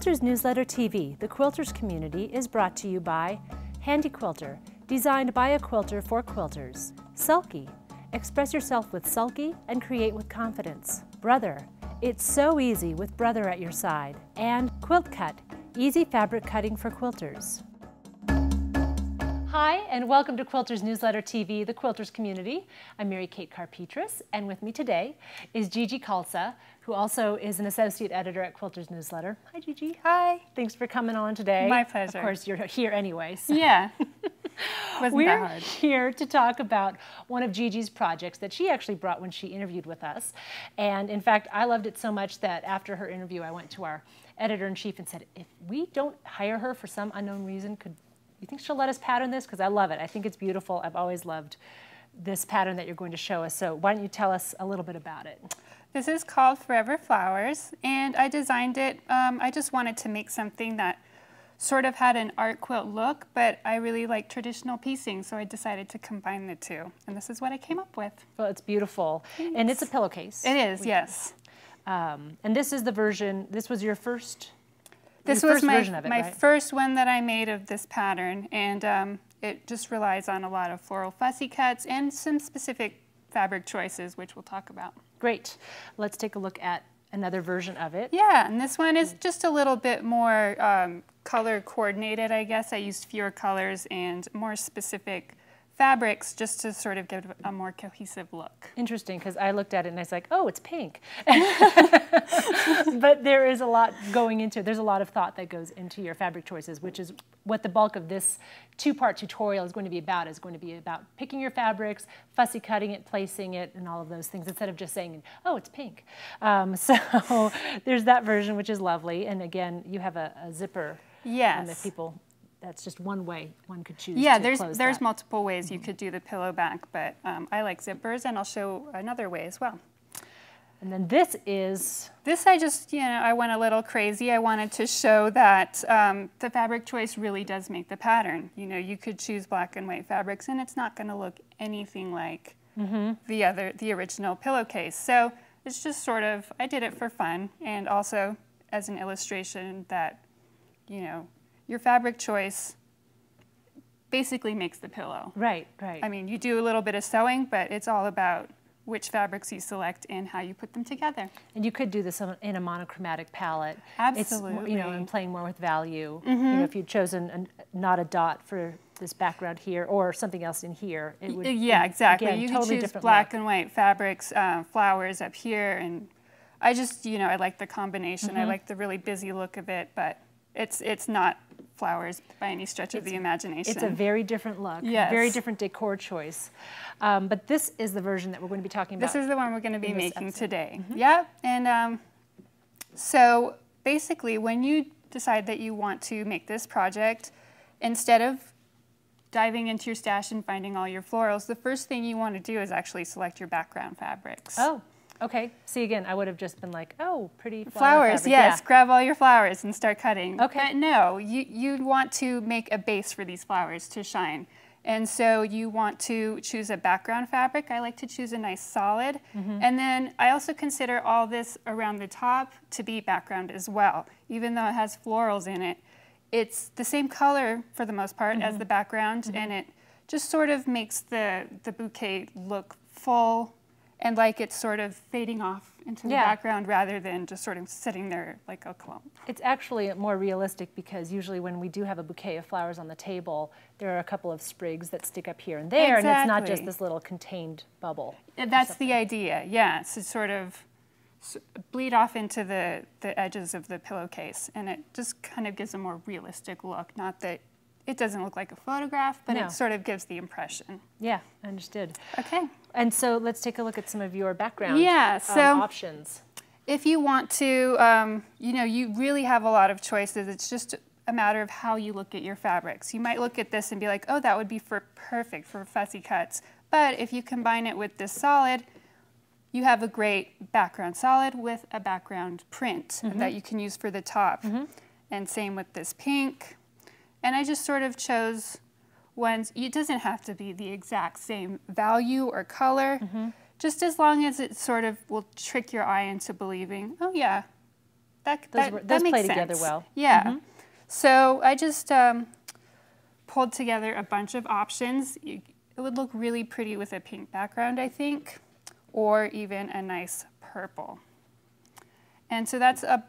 Quilters Newsletter TV, the Quilters community, is brought to you by Handy Quilter, designed by a quilter for quilters. Sulky, express yourself with Sulky and create with confidence. Brother, it's so easy with Brother at your side. And Quilt Cut, easy fabric cutting for quilters. Hi, and welcome to Quilters Newsletter TV, the Quilters community. I'm Mary Kate Karr-Petras, and with me today is Gigi Khalsa, who also is an associate editor at Quilters Newsletter. Hi, Gigi. Hi. Thanks for coming on today. My pleasure. Of course, you're here anyway. So. Yeah. We're here to talk about one of Gigi's projects that she actually brought when she interviewed with us. And in fact, I loved it so much that after her interview, I went to our editor-in-chief and said, if we don't hire her for some unknown reason, you think she'll let us pattern this? Because I love it. I think it's beautiful. I've always loved this pattern that you're going to show us. So why don't you tell us a little bit about it? This is called Forever Flowers, and I designed it. I just wanted to make something that sort of had an art quilt look, but I really like traditional piecing, so I decided to combine the two. And this is what I came up with. Well, it's beautiful. Thanks. And it's a pillowcase. It is, yes. And this is the version, this was your first This was my right? first one that I made of this pattern, and it just relies on a lot of floral fussy cuts and some specific fabric choices, which we'll talk about. Great. Let's take a look at another version of it. Yeah, and this one is just a little bit more color coordinated, I guess. I used fewer colors and more specific fabrics just to sort of give a more cohesive look. Interesting, because I looked at it and I was like, oh, it's pink. But there is a lot going into it. There's a lot of thought that goes into your fabric choices, which is what the bulk of this two-part tutorial is going to be about. It's going to be about picking your fabrics, fussy cutting it, placing it, and all of those things, instead of just saying, oh, it's pink. So there's that version, which is lovely. And again, you have a zipper. Yes. If people, that's just one way one could choose. Yeah, to close there's that. multiple ways you could do the pillow back, but I like zippers, and I'll show another way as well. And then this is... This I just, I went a little crazy. I wanted to show that the fabric choice really does make the pattern. You could choose black and white fabrics, and it's not going to look anything like the original pillowcase. So it's just sort of, I did it for fun, and also as an illustration that, your fabric choice basically makes the pillow. Right, right. I mean, you do a little bit of sewing, but it's all about which fabrics you select and how you put them together. And you could do this in a monochromatic palette. Absolutely. It's, and playing more with value. If you'd chosen not a dot for this background here or something else in here, it would. Yeah, exactly. Again, you totally could choose black and white fabrics, flowers up here, and I just, I like the combination. I like the really busy look of it, but it's not flowers by any stretch of the imagination. It's a very different look, yes. Very different decor choice. But this is the version that we're going to be talking about. This is the one we're going to be making today. Yeah, and so basically when you decide that you want to make this project, instead of diving into your stash and finding all your florals, the first thing you want to do is actually select your background fabrics. Oh. Okay. See, again, I would have just been like, oh, pretty flowers. Fabric. Yes, yeah. Grab all your flowers and start cutting. Okay. But no, you want to make a base for these flowers to shine. And so you want to choose a background fabric. I like to choose a nice solid. And then I also consider all this around the top to be background as well. Even though it has florals in it, it's the same color for the most part as the background, and it just sort of makes the bouquet look full and like it's sort of fading off into the background rather than just sort of sitting there like a clump. It's actually more realistic because usually when we do have a bouquet of flowers on the table, there are a couple of sprigs that stick up here and there, and it's not just this little contained bubble. That's the idea, yeah, to sort of bleed off into the edges of the pillowcase, and it just kind of gives a more realistic look. Not that it doesn't look like a photograph, but it sort of gives the impression. Yeah, understood. Okay. And so let's take a look at some of your background options. If you want to, you really have a lot of choices. It's just a matter of how you look at your fabrics. You might look at this and be like, oh, that would be perfect for fussy cuts. But if you combine it with this solid, you have a great background solid with a background print that you can use for the top. And same with this pink. And I just sort of chose ones, it doesn't have to be the exact same value or color, just as long as it sort of will trick your eye into believing, oh yeah, that those makes play sense. together well. Yeah. So I just pulled together a bunch of options. It would look really pretty with a pink background, I think, or even a nice purple. And so that's a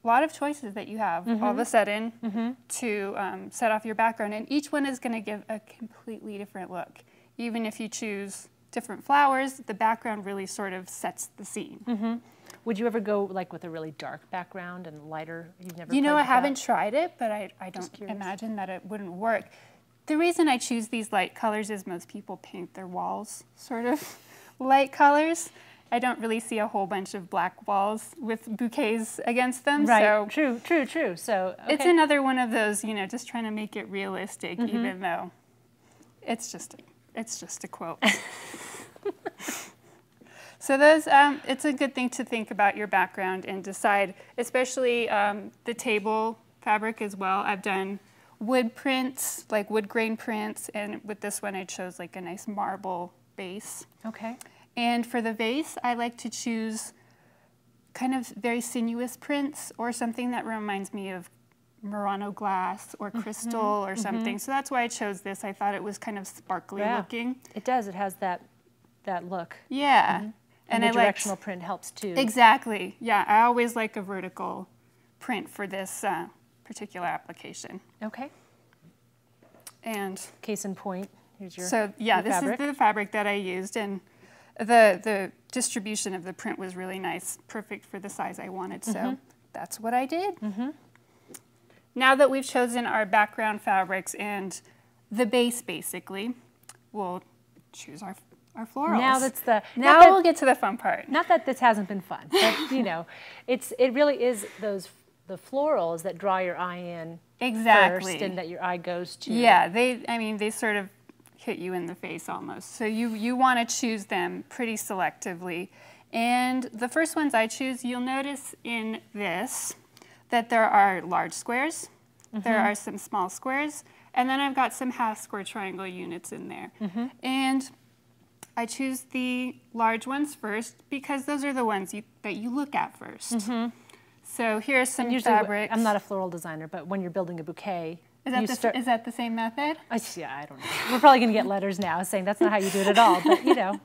lot of choices that you have all of a sudden to set off your background. And each one is going to give a completely different look. Even if you choose different flowers, the background really sort of sets the scene. Would you ever go like with a really dark background and lighter? You've never. You know, I haven't tried it, but I don't imagine that it wouldn't work. The reason I choose these light colors is most people paint their walls sort of light colors. I don't really see a whole bunch of black walls with bouquets against them. Right, so true. So it's another one of those, you know, just trying to make it realistic, even though it's just a quilt. So those, it's a good thing to think about your background and decide, especially the table fabric as well. I've done wood prints, like wood grain prints, and with this one I chose like a nice marble base. Okay. And for the vase, I like to choose kind of very sinuous prints or something that reminds me of Murano glass or crystal or something. So that's why I chose this. I thought it was kind of sparkly looking. It does. It has that look. Yeah. And the directional print helps too. Exactly. Yeah, I always like a vertical print for this particular application. Okay. And case in point, here's your So yeah, this fabric. is the fabric that I used, and the distribution of the print was really nice, perfect for the size I wanted. So that's what I did. Now that we've chosen our background fabrics and the base, basically, we'll choose our florals. Now We'll get to the fun part. Not that this hasn't been fun, but you know, it really is the florals that draw your eye in first, and that your eye goes to. Yeah, they sort of hit you in the face almost. So you want to choose them pretty selectively. And the first ones I choose, you'll notice in this that there are large squares, there are some small squares, and then I've got some half square triangle units in there. And I choose the large ones first because those are the ones that you look at first. So here's some fabrics. I'm not a floral designer, but when you're building a bouquet, is that the same method? Yeah, I don't know. We're probably going to get letters now saying that's not how you do it at all, but you know.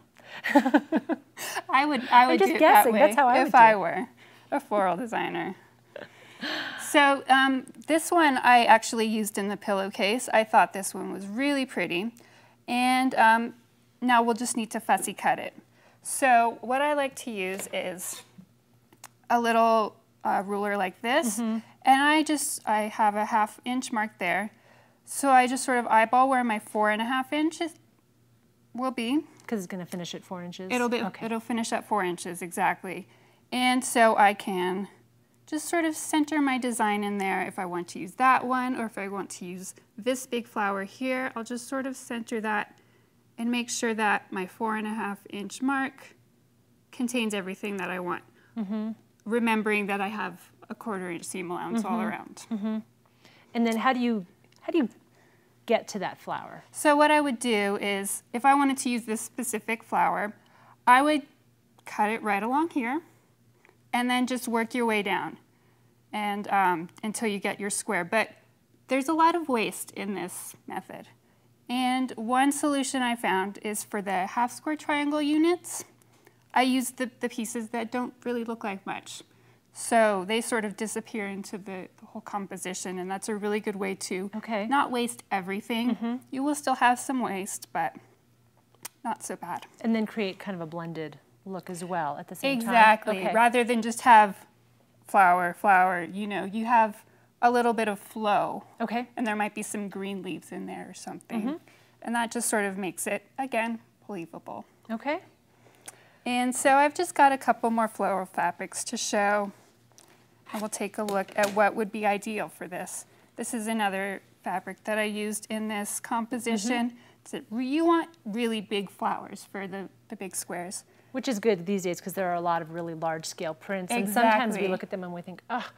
I would just do it guessing. that way That's how I would if I were a floral designer. So this one I actually used in the pillowcase. I thought this one was really pretty. And now we'll just need to fussy cut it. So what I like to use is a little ruler like this. And I have a 1/2 inch mark there. So I just sort of eyeball where my 4.5 inches will be. Because it's going to finish at 4 inches? It'll finish at 4 inches, exactly. And so I can just sort of center my design in there if I want to use that one, or if I want to use this big flower here, I'll just sort of center that and make sure that my 4.5 inch mark contains everything that I want. Remembering that I have a 1/4 inch seam allowance all around. And then how do you get to that flower? So what I would do is, if I wanted to use this specific flower, I would cut it right along here, and then just work your way down, and until you get your square. But there's a lot of waste in this method. And one solution I found is for the half square triangle units, I use the pieces that don't really look like much. So they sort of disappear into the whole composition, and that's a really good way to not waste everything. You will still have some waste, but not so bad. And then create kind of a blended look as well at the same time. Exactly. Rather than just have flower, flower, you know, you have a little bit of flow. And there might be some green leaves in there or something. And that just sort of makes it, again, believable. And so I've just got a couple more floral fabrics to show. And we'll take a look at what would be ideal for this. This is another fabric that I used in this composition. You want really big flowers for the big squares. Which is good these days because there are a lot of really large scale prints. And sometimes we look at them and we think, oh,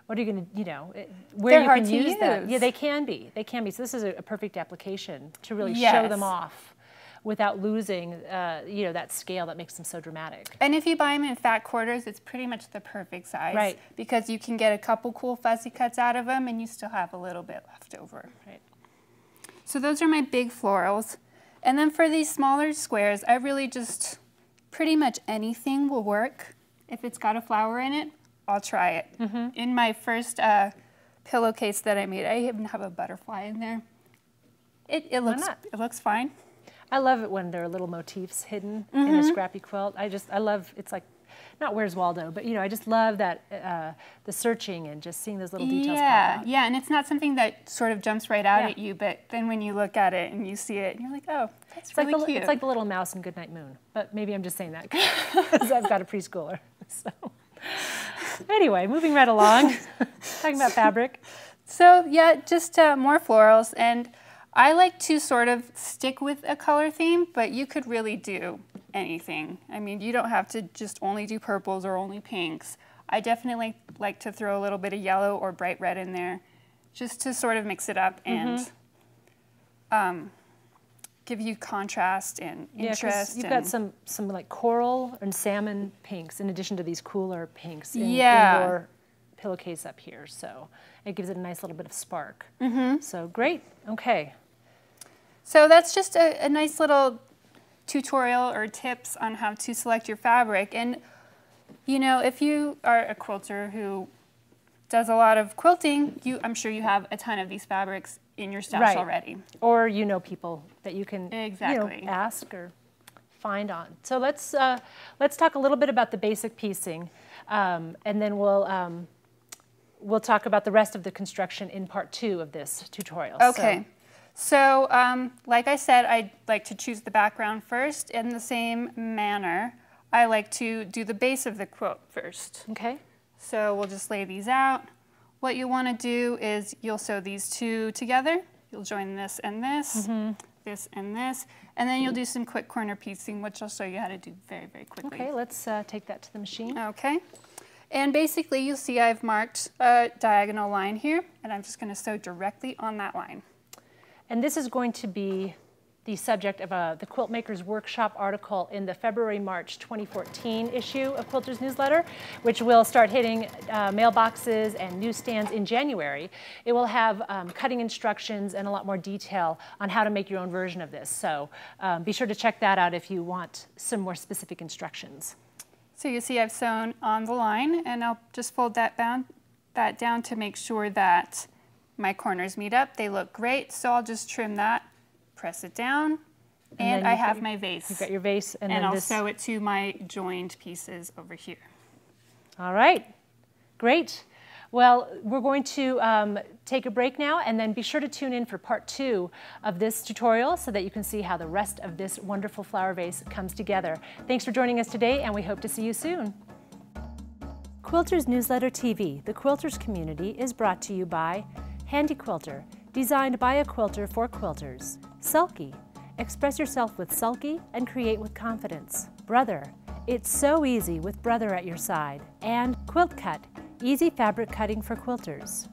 what are you going to, you know, where you can use them. Yeah, they can be. They can be. So this is a perfect application to really show them off without losing, you know, that scale that makes them so dramatic. And if you buy them in fat quarters, it's pretty much the perfect size. Right. Because you can get a couple cool fussy cuts out of them and you still have a little bit left over. Right. So those are my big florals. And then for these smaller squares, I really just, pretty much anything will work. If it's got a flower in it, I'll try it. In my first pillowcase that I made, I even have a butterfly in there. It looks fine. I love it when there are little motifs hidden in a scrappy quilt. I love, it's like, not Where's Waldo, but you know, I just love that, the searching and just seeing those little details pop out. Yeah, and it's not something that sort of jumps right out at you, but then when you look at it and you see it, you're like, oh, that's really cute. It's like the little mouse in Goodnight Moon, but maybe I'm just saying that because I've got a preschooler. So anyway, moving right along, talking about fabric. So yeah, just more florals, and I like to sort of stick with a color theme, but you could really do anything. I mean, you don't have to just only do purples or only pinks. I definitely like to throw a little bit of yellow or bright red in there just to sort of mix it up and give you contrast and interest. You've got some like coral and salmon pinks in addition to these cooler pinks in your pillowcase up here. So it gives it a nice little bit of spark. So great. Okay. So that's just a nice little tutorial or tips on how to select your fabric. And you know, if you are a quilter who does a lot of quilting, I'm sure you have a ton of these fabrics in your stash already. Or you know people that you can you know, ask or find on. So let's talk a little bit about the basic piecing, and then we'll talk about the rest of the construction in part 2 of this tutorial. Okay. So like I said, I like to choose the background first. In the same manner, I like to do the base of the quilt first. Okay. So we'll just lay these out. What you want to do is you'll sew these two together. You'll join this and this, this and this, and then you'll do some quick corner piecing, which I'll show you how to do very, very quickly. Okay, let's take that to the machine. Okay. And basically, you'll see I've marked a diagonal line here, and I'm just going to sew directly on that line. And this is going to be the subject of the Quilt Makers Workshop article in the February-March 2014 issue of Quilters Newsletter, which will start hitting mailboxes and newsstands in January. It will have cutting instructions and a lot more detail on how to make your own version of this. So be sure to check that out if you want some more specific instructions. So you see I've sewn on the line, and I'll just fold that down to make sure that my corners meet up. They look great, so I'll just trim that, press it down, and I have my vase. You've got your vase, and then I'll sew it to my joined pieces over here. All right, great. Well, we're going to take a break now, and then be sure to tune in for part 2 of this tutorial so that you can see how the rest of this wonderful flower vase comes together. Thanks for joining us today, and we hope to see you soon. Quilters Newsletter TV, the quilters community, is brought to you by Handy Quilter, designed by a quilter for quilters. Sulky, express yourself with Sulky and create with confidence. Brother, it's so easy with Brother at your side. And Quilt Cut, easy fabric cutting for quilters.